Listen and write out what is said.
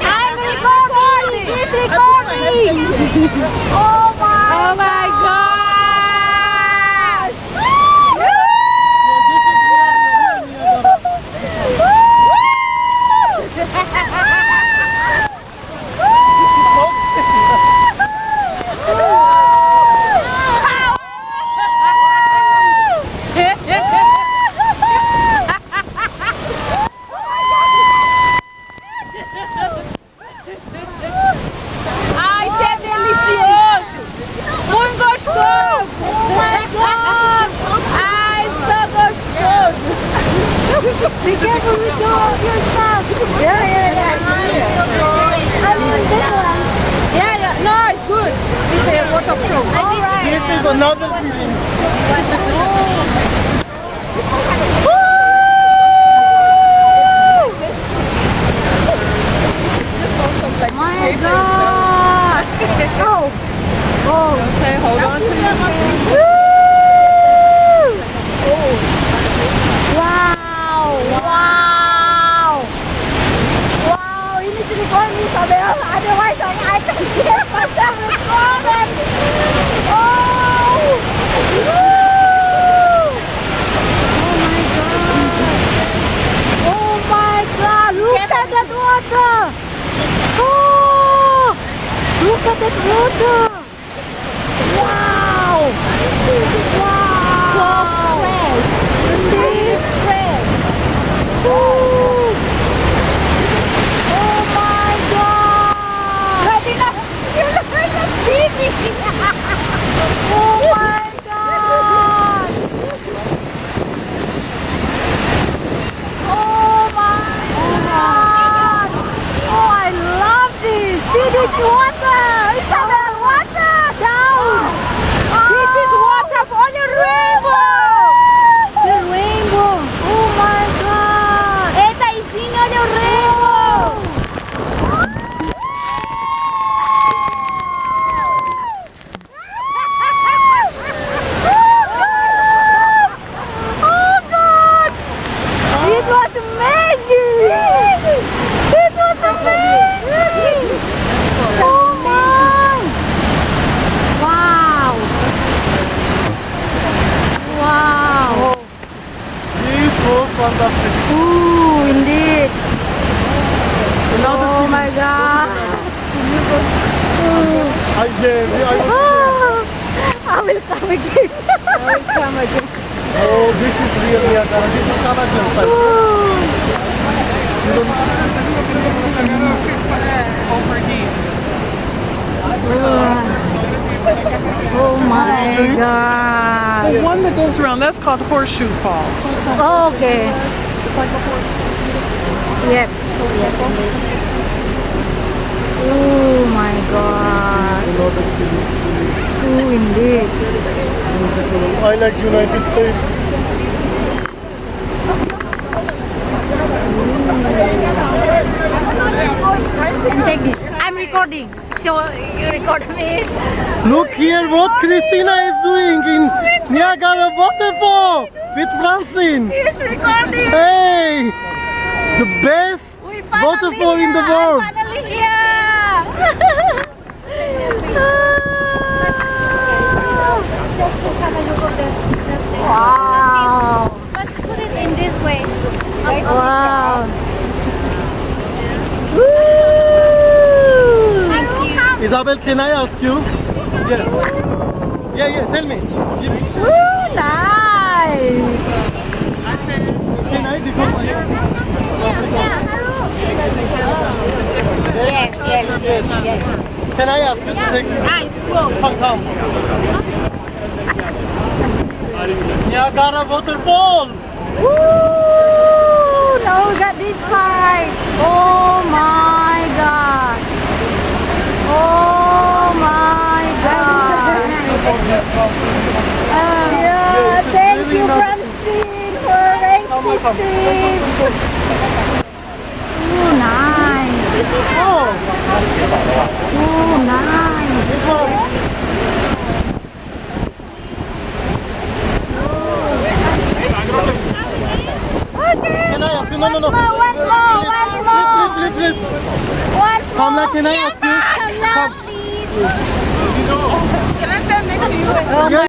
I'm recording. He's recording. Oh my gosh. Ai, isso é delicioso! Muito gostoso! Oh my God! Ai, so gostoso! Be careful with your stuff! Yeah. I mean, this one. Yeah, no, it's good. It's a waterproof. All right. This is another feeling. My God! Oh! Okay, hold on to your Woo! Wow! Ini silikon nih, Isabel. Otherwise, I can get myself recorded. Oh! Woo! Oh my God! Look at that water! Oh! Look at that water! Wow! So fresh! Indeed fresh! Oh my God! Ready na? You're not baby! Oh my God! Oh my God! Oh, I love this! See this water! Isabel, water! Down! This is water for the rainbow! The rainbow! Oh my God! Esta isina de rainbow! Oh God! It was amazing! It was amazing! Oh my! Wow! Wow! This was fantastic. Ooh, indeed! Another Oh my God! I I will come again! I will come again! Oh, this is real Niagara. This is Canadian style. Oh my God! The one that goes around, that's called Horseshoe Fall. So it's like, Okay. it's like a horseshoe. Yep. Oh my God! Oh, indeed. I like United States. And take this. I'm recording. So you record me. Look here what Christina is doing in Niagara Waterfall with Francine. He's recording. Hey, the best We finally waterfall in the here. world. I'm finally here. Wow. Let's put it in this way. Wow. Thank you. Isabel, can I ask you? Yeah, tell me. Give me. Ooh, nice. Can I? Because Yes. can I ask you to take Eyes closed. come. Niagara Waterfall. Woo! Now we got this side. Oh my God. Oh my God. Yeah, thank you, Francine, for existing. Oh, nice. Oh, nice. no, no, no. Once more. Please. Once Kamla, more. can I ask you? Kamla, Come. please. Can I stand next to you?